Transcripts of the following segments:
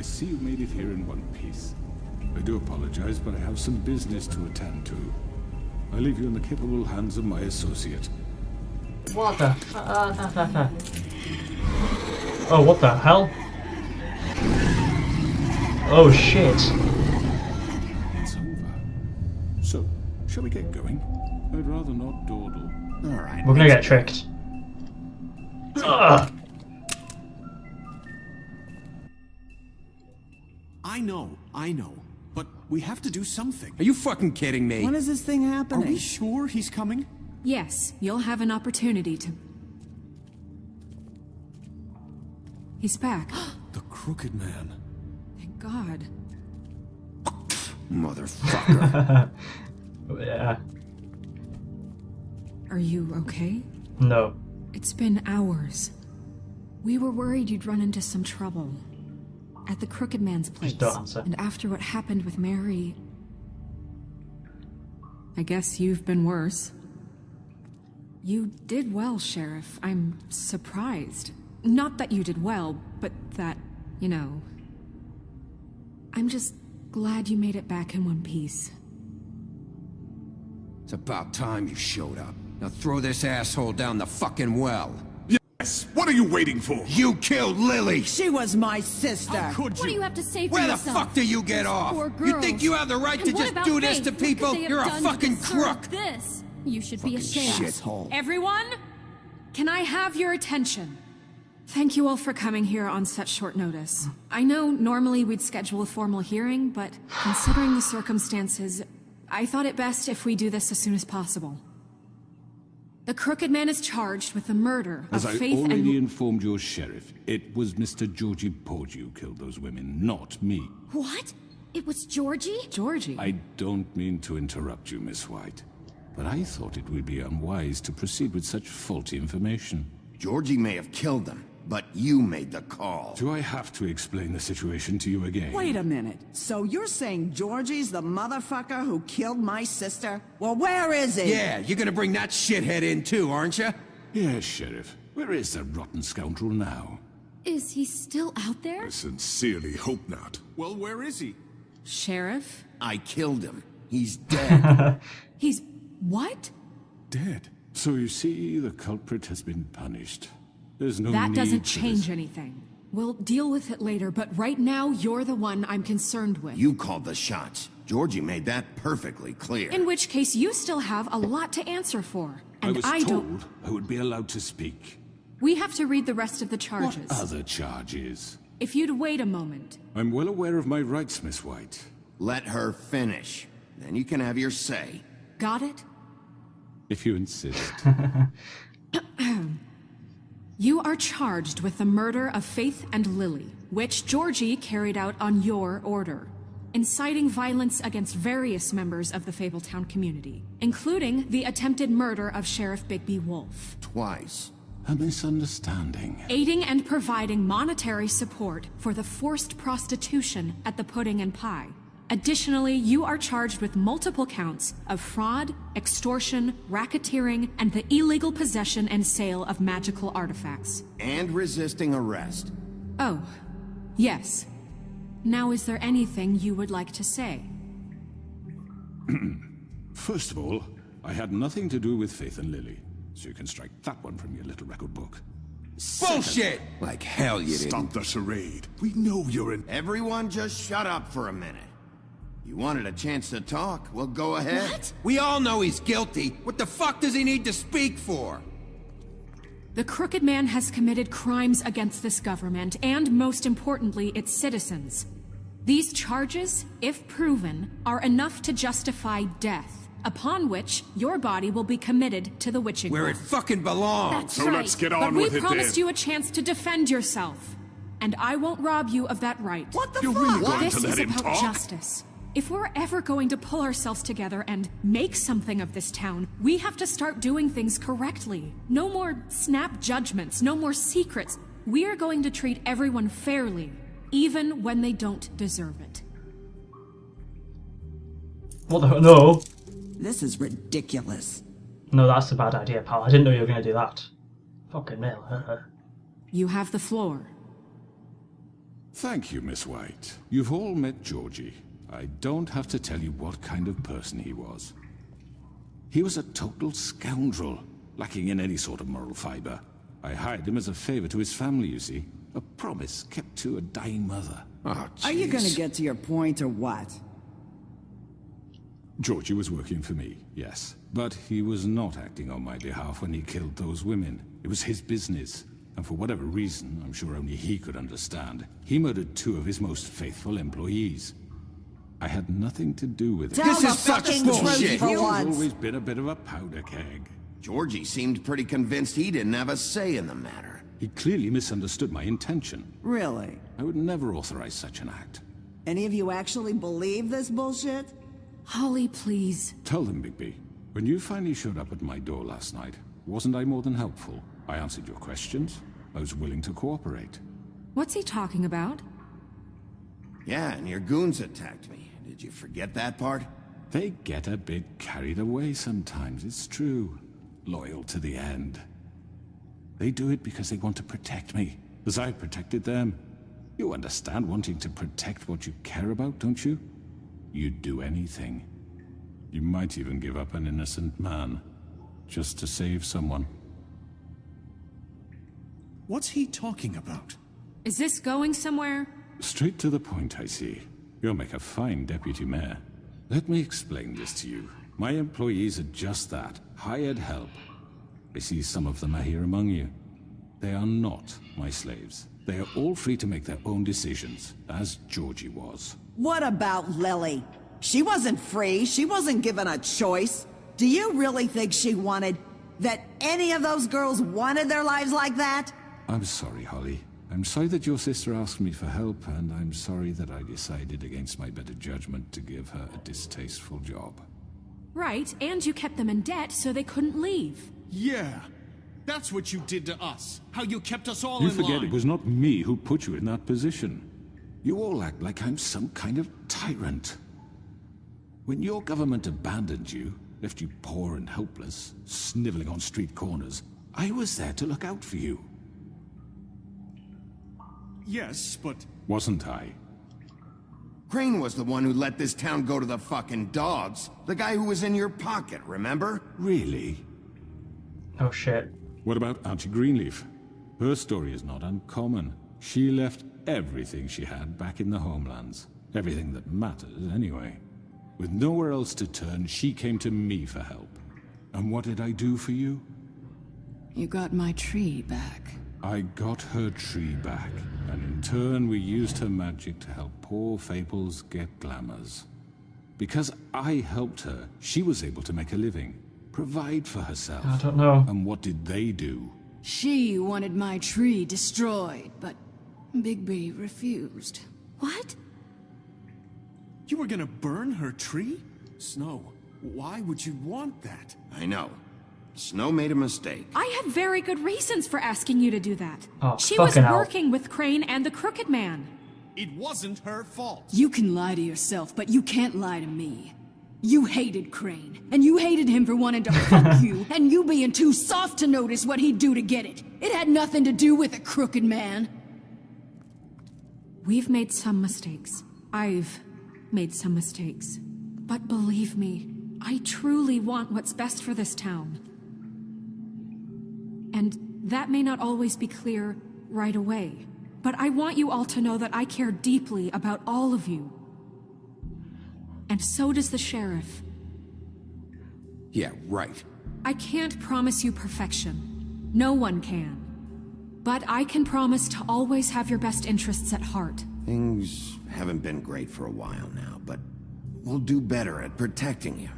see you made it here in one piece. I do apologize, but I have some business to attend to. I leave you in the capable hands of my associate. What the? Oh, what the hell? Oh shit. It's over. So, shall we get going? I'd rather not dawdle. All right. We're gonna get tricked. Ugh. I know. But we have to do something. Are you fucking kidding me? When is this thing Are happening? we sure he's coming? Yes, you'll have an opportunity to... He's back. The Crooked Man. Thank God. Motherfucker. Yeah. Are you okay? No. It's been hours. We were worried you'd run into some trouble. At the Crooked Man's place. Just don't answer. And after what happened with Mary... I guess you've been worse. You did well, Sheriff. I'm surprised. Not that you did well, but that, you know... I'm just glad you made it back in one piece. It's about time you showed up. Now throw this asshole down the fucking well. Yes! What are you waiting for? You killed Lily! She was my sister. How could What do you have to say for Where the yourself? fuck do you get off? Poor You girls. think you have the right And to what just about do this Faith? to What could people? they have You're a done to fucking deserve crook! This. You should be Fucking ashamed. shithole. Everyone, can I have your attention? Thank you all for coming here on such short notice. I know normally we'd schedule a formal hearing, but considering the circumstances, I thought it best if we do this as soon as possible. The Crooked Man is charged with the murder As of I Faith already and... informed your sheriff, it was Mr. Georgie Porgy who killed those women, not me. What? It was Georgie? Georgie. I don't mean to interrupt you, Miss White, but I thought it would be unwise to proceed with such faulty information. Georgie may have killed them, but you made the call. Do I have to explain the situation to you again? Wait a minute. So you're saying Georgie's the motherfucker who killed my sister? Well, where is he? Yeah, you're gonna bring that shithead in too, aren't you? Yes, Sheriff. Where is that rotten scoundrel now? Is he still out there? I sincerely hope not. Well, where is he? Sheriff? I killed him. He's dead. He's... what? Dead. So you see, the culprit has been punished. There's no That need doesn't for change this. anything. We'll deal with it later, but right now, you're the one I'm concerned with. You called the shots. Georgie made that perfectly clear. In which case, you still have a lot to answer for. I And was don't... told I would be allowed to speak. We have to read the rest of the charges. What other charges? If you'd wait a moment. I'm well aware of my rights, Miss White. Let her finish. Then you can have your say. Got it? If you insist. You are charged with the murder of Faith and Lily, which Georgie carried out on your order, inciting violence against various members of the Fabletown community, including the attempted murder of Sheriff Bigby Wolf. Twice. A misunderstanding. Aiding and providing monetary support for the forced prostitution at the Pudding and Pie. Additionally, you are charged with multiple counts of fraud, extortion, racketeering, and the illegal possession and sale of magical artifacts. And resisting arrest. Oh, yes. Now, is there anything you would like to say? First of all, I had nothing to do with Faith and Lily, so you can strike that one from your little record book. Bullshit! Like hell you didn't. Stop the charade. We know you're in... Everyone just shut up for a minute. You wanted a chance to talk? Well, go ahead. What? We all know he's guilty. What the fuck does he need to speak for? The Crooked Man has committed crimes against this government, and most importantly, its citizens. These charges, if proven, are enough to justify death, upon which your body will be committed to the witching Where well. it fucking belongs. That's So right. let's get But on we with it promised then. you a chance to defend yourself, and I won't rob you of that right. What the You're fuck? really going This to let is him about talk? justice. If we're ever going to pull ourselves together and make something of this town, we have to start doing things correctly. No more snap judgments, no more secrets. We are going to treat everyone fairly, even when they don't deserve it. What the hell? No. This is ridiculous. No, that's a bad idea, pal. I didn't know you were going to do that. Fucking hell. You have the floor. Thank you, Miss White. You've all met Georgie. I don't have to tell you what kind of person he was. He was a total scoundrel, lacking in any sort of moral fiber. I hired him as a favor to his family, you see. A promise kept to a dying mother. Oh, Are you gonna jeez. get to your point or what? Georgie was working for me, yes. But he was not acting on my behalf when he killed those women. It was his business. And for whatever reason, I'm sure only he could understand, he murdered 2 of his most faithful employees. I had nothing to do with it. Tell This the is such fucking bullshit. truth for He's once. always been a bit of a powder keg. Georgie seemed pretty convinced he didn't have a say in the matter. He clearly misunderstood my intention. Really? I would never authorize such an act. Any of you actually believe this bullshit? Holly, please. Tell them, Bigby. When you finally showed up at my door last night, wasn't I more than helpful? I answered your questions. I was willing to cooperate. What's he talking about? Yeah, and your goons attacked me. Did you forget that part? They get a bit carried away sometimes, it's true. Loyal to the end. They do it because they want to protect me, as I protected them. You understand wanting to protect what you care about, don't you? You'd do anything. You might even give up an innocent man, just to save someone. What's he talking about? Is this going somewhere? Straight to the point, I see. You'll make a fine deputy mayor. Let me explain this to you. My employees are just that, hired help. I see some of them are here among you. They are not my slaves. They are all free to make their own decisions, as Georgie was. What about Lily? She wasn't free. She wasn't given a choice. Do you really think she wanted... that any of those girls wanted their lives like that? I'm sorry, Holly. I'm sorry that your sister asked me for help, and I'm sorry that I decided against my better judgment to give her a distasteful job. Right, and you kept them in debt so they couldn't leave. Yeah, that's what you did to us. How you kept us all You in forget line. it was not me who put you in that position. You all act like I'm some kind of tyrant. When your government abandoned you, left you poor and helpless, sniveling on street corners, I was there to look out for you. Yes, but Wasn't I? Crane was the one who let this town go to the fucking dogs. The guy who was in your pocket, remember? Really? Oh shit. What about Auntie Greenleaf? Her story is not uncommon. She left everything she had back in the homelands. Everything that matters, anyway. With nowhere else to turn, she came to me for help. And what did I do for you? You got my tree back. I got her tree back, and in turn we used her magic to help poor Fables get glamours. Because I helped her, she was able to make a living, provide for herself. I don't know. And what did they do? She wanted my tree destroyed, but Bigby refused. What? you were gonna burn her tree? Snow, why would you want that? I know. Snow made a mistake. I had very good reasons for asking you to do that. Oh, She was fucking hell. working with Crane and the Crooked Man. It wasn't her fault. You can lie to yourself, but you can't lie to me. You hated Crane, and you hated him for wanting to fuck you, and you being too soft to notice what he'd do to get it. It had nothing to do with a crooked man. We've made some mistakes. I've made some mistakes. But believe me, I truly want what's best for this town. And that may not always be clear right away. But I want you all to know that I care deeply about all of you. And so does the sheriff. Yeah, right. I can't promise you perfection. No one can. But I can promise to always have your best interests at heart. Things haven't been great for a while now, but we'll do better at protecting you.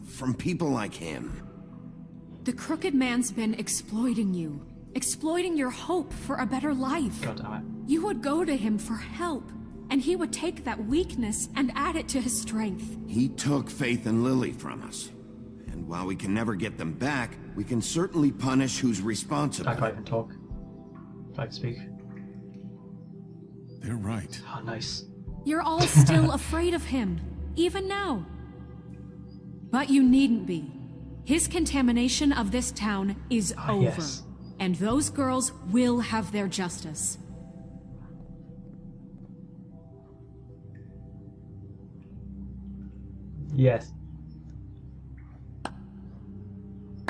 From people like him. The Crooked Man's been exploiting you. Exploiting your hope for a better life. God damn it. You would go to him for help, and he would take that weakness and add it to his strength. He took Faith and Lily from us. And while we can never get them back, we can certainly punish who's responsible. I can't even talk. If I can speak. They're right. Oh, nice. You're all still afraid of him, even now. But you needn't be. His contamination of this town is over. Yes. And those girls will have their justice. Yes.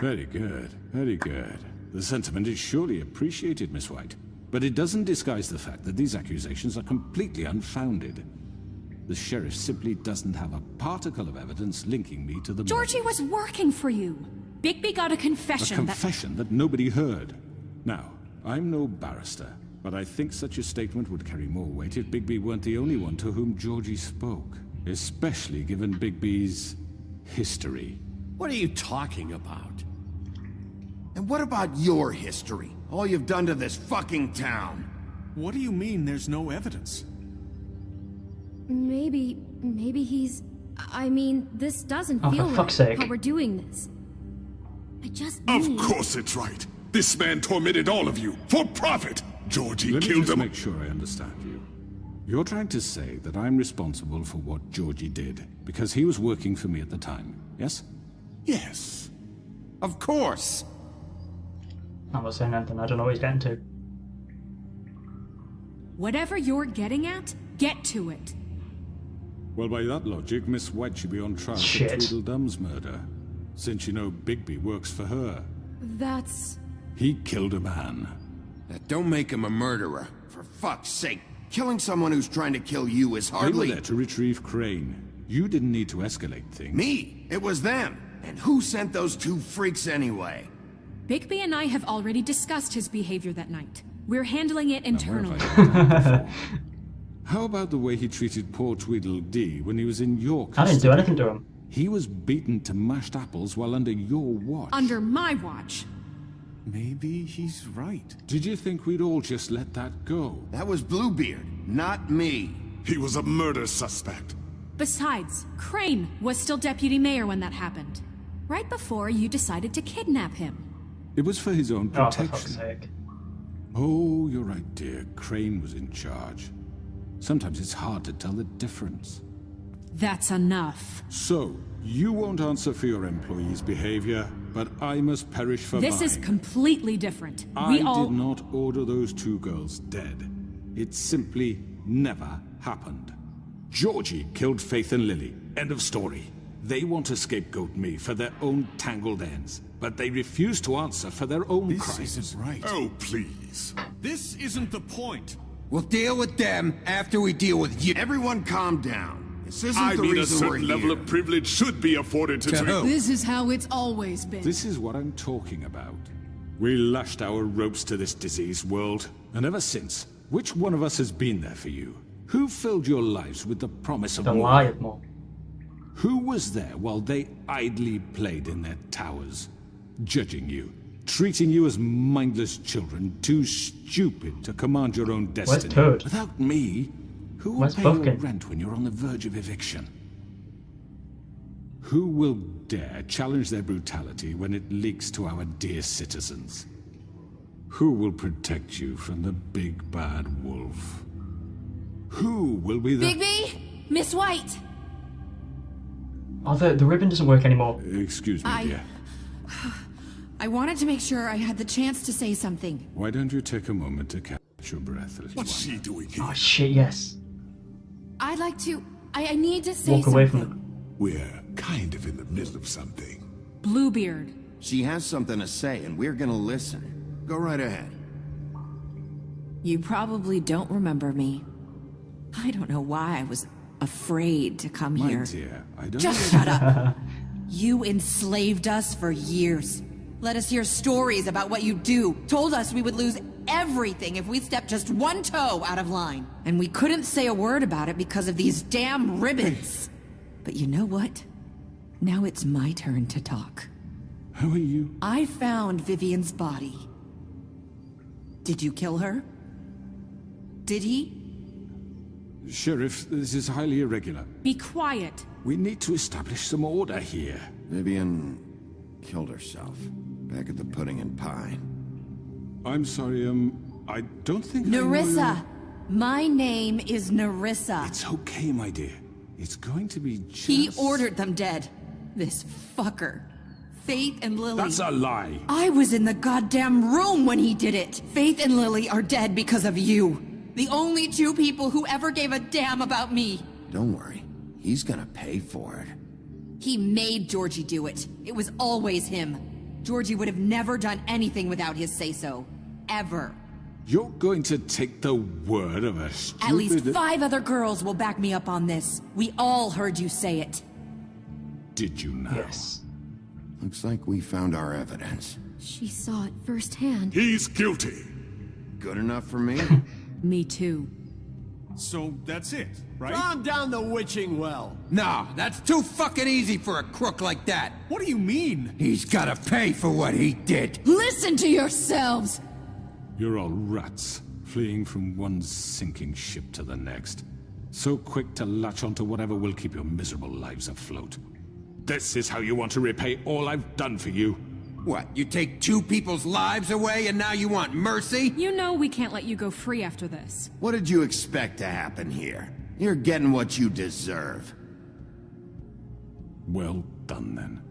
Very good, very good. The sentiment is surely appreciated, Miss White. But it doesn't disguise the fact that these accusations are completely unfounded. The sheriff simply doesn't have a particle of evidence linking me to the Georgie murders. was working for you. Bigby got a confession A confession that nobody heard. Now, I'm no barrister, but I think such a statement would carry more weight if Bigby weren't the only one to whom Georgie spoke. Especially given Bigby's history. What are you talking about? And what about your history? All you've done to this fucking town? What do you mean there's no evidence? Maybe he's... I mean, this doesn't Oh, feel for right, fuck's sake. how we're doing this. I just Of need... course it's right. This man tormented all of you for profit. Georgie Let me killed just him. make sure I understand you. You're trying to say that I'm responsible for what Georgie did, because he was working for me at the time, yes? Yes. Of course! I'm not saying anything. I don't know what he's getting to. Whatever you're getting at, get to it. Well, by that logic, Miss White should be on trial Shit. for Tweedledum's murder, since you know Bigby works for her. That's... He killed a man. That don't make him a murderer. For fuck's sake. Killing someone who's trying to kill you is They were hardly... there to retrieve Crane. You didn't need to escalate things. Me! It was them! And who sent those two freaks anyway? Bigby and I have already discussed his behavior that night. We're handling it Where internally. have I heard that before? How about the way he treated poor Tweedledee when he was in your I didn't do custody? anything to him. He was beaten to mashed apples while under your watch. Under my watch. Maybe he's right. Did you think we'd all just let that go? That was Bluebeard, not me. He was a murder suspect. Besides, Crane was still deputy mayor when that happened. Right before you decided to kidnap him. It was for his own Oh, for fuck's protection. sake. Oh, you're right, dear. Crane was in charge. Sometimes it's hard to tell the difference. That's enough. So, you won't answer for your employees' behavior, but I must perish for This mine. is completely different. I did not order those two girls dead. It simply never happened. Georgie killed Faith and Lily. End of story. They want to scapegoat me for their own tangled ends, but they refuse to answer for their own This crimes. isn't right. Oh, please. This isn't the point. We'll deal with them after we deal with you. Everyone calm down. This isn't I the mean, a reason we're certain here. level of privilege should be afforded to... This is how it's always been. This is what I'm talking about. We lashed our ropes to this diseased world, and ever since, which one of us has been there for you? Who filled your lives with the promise of The more? lie of more. Who was there while they idly played in their towers, judging you, treating you as mindless children, too stupid to command your own destiny? Toad? Without me, who will Where's pay your Pumpkin? rent when you're on the verge of eviction? Who will dare challenge their brutality when it leaks to our dear citizens? Who will protect you from the big bad wolf? Who will be the... Bigby! Miss White! Oh, the ribbon doesn't work anymore. Excuse me, dear. I wanted to make sure I had the chance to say something. Why don't you take a moment to catch your breath, little What's one? she doing here? Oh shit, yes. I'd like to... I need to say Walk something. away from them. We're kind of in the middle of something. Bluebeard. She has something to say, and we're gonna listen. Go right ahead. You probably don't remember me. I don't know why I was afraid to come My here. dear, I don't... Just shut up. You enslaved us for years. Let us hear stories about what you do. Told us we would lose everything if we stepped just one toe out of line. And we couldn't say a word about it because of these damn ribbons. But you know what? Now it's my turn to talk. How are you? I found Vivian's body. Did you kill her? Did he? Sheriff, this is highly irregular. Be quiet. We need to establish some order here. Vivian killed herself back at the Pudding and Pie. I'm sorry, I don't think I know Nerissa. your- My name is Nerissa. It's okay, my dear. It's going to be just... He ordered them dead. This fucker. Faith and Lily. That's a lie. I was in the goddamn room when he did it. Faith and Lily are dead because of you. The only two people who ever gave a damn about me. Don't worry. He's gonna pay for it. He made Georgie do it. It was always him. Georgie would have never done anything without his say-so. Ever. You're going to take the word of a stupid... At least 5 other girls will back me up on this. We all heard you say it. Did you now? Yes. Looks like we found our evidence. She saw it firsthand. He's guilty. Good enough for me? Me too. So that's it, right? Calm down the witching well. No, that's too fucking easy for a crook like that. What do you mean? He's gotta pay for what he did. Listen to yourselves! You're all rats, fleeing from one sinking ship to the next. So quick to latch onto whatever will keep your miserable lives afloat. This is how you want to repay all I've done for you? What, you take 2 people's lives away and now you want mercy? You know we can't let you go free after this. What did you expect to happen here? You're getting what you deserve. Well done, then.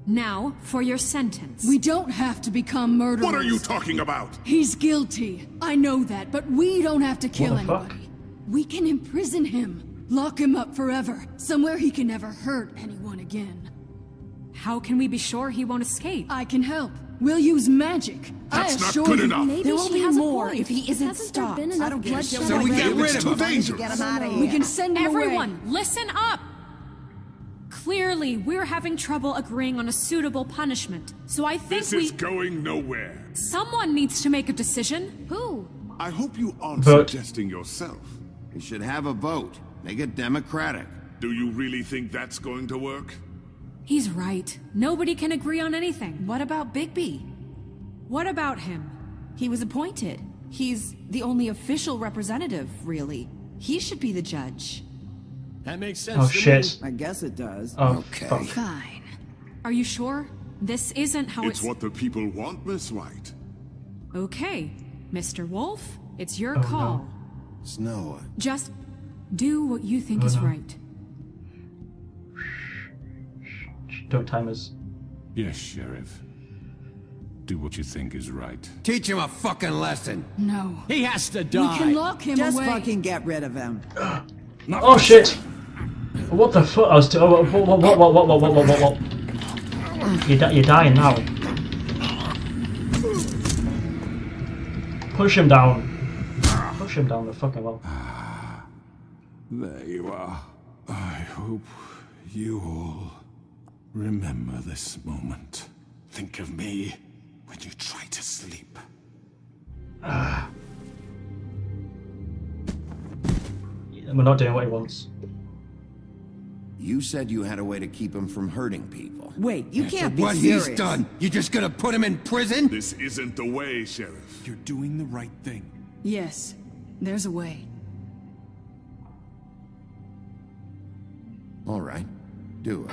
Now, for your sentence. We don't have to become murderers. What are you talking about? He's guilty. I know that, but we don't have to kill What the fuck? anybody. We can imprison him. Lock him up forever. Somewhere he can never hurt anyone again. How can we be sure he won't escape? I can help. We'll use magic. That's I not assure good you. enough. Maybe There will she be has a more point. if he isn't Hasn't there stopped. been I enough don't bloodshed So we already? get rid It's of too him. dangerous. Get him out of We here. can send him Everyone, away. listen up! Clearly, we're having trouble agreeing on a suitable punishment. So I think This is going nowhere. someone needs to make a decision. Who? I hope you aren't Vote. suggesting yourself. We should have a vote. Make it democratic. Do you really think that's going to work? He's right. Nobody can agree on anything. What about Bigby? What about him? He was appointed. He's the only official representative, really. He should be the judge. That makes sense Oh to shit. I guess it does. Oh, Okay. fuck. Fine. Are you sure? This isn't how It's what the people want, Miss White. Okay, Mr. Wolf, it's your Oh, call. no. Snow, Just do what you think Oh, is no. right. Don't time us. Yes, Sheriff. Do what you think is right. Teach him a fucking lesson. No. He has to We die. can lock him Just away. fucking get rid of him. Oh shit! What the fuck? I was what? You're dying now. Push him down. Push him down the fucking well. There you are. I hope you all remember this moment. Think of me when you try to sleep. We're not doing what he wants. you said you had a way to keep him from hurting people. Wait, you can't be What serious. he's done, you just gonna put him in prison? This isn't the way, Sheriff. You're doing the right thing. Yes, there's a way. All right, do it.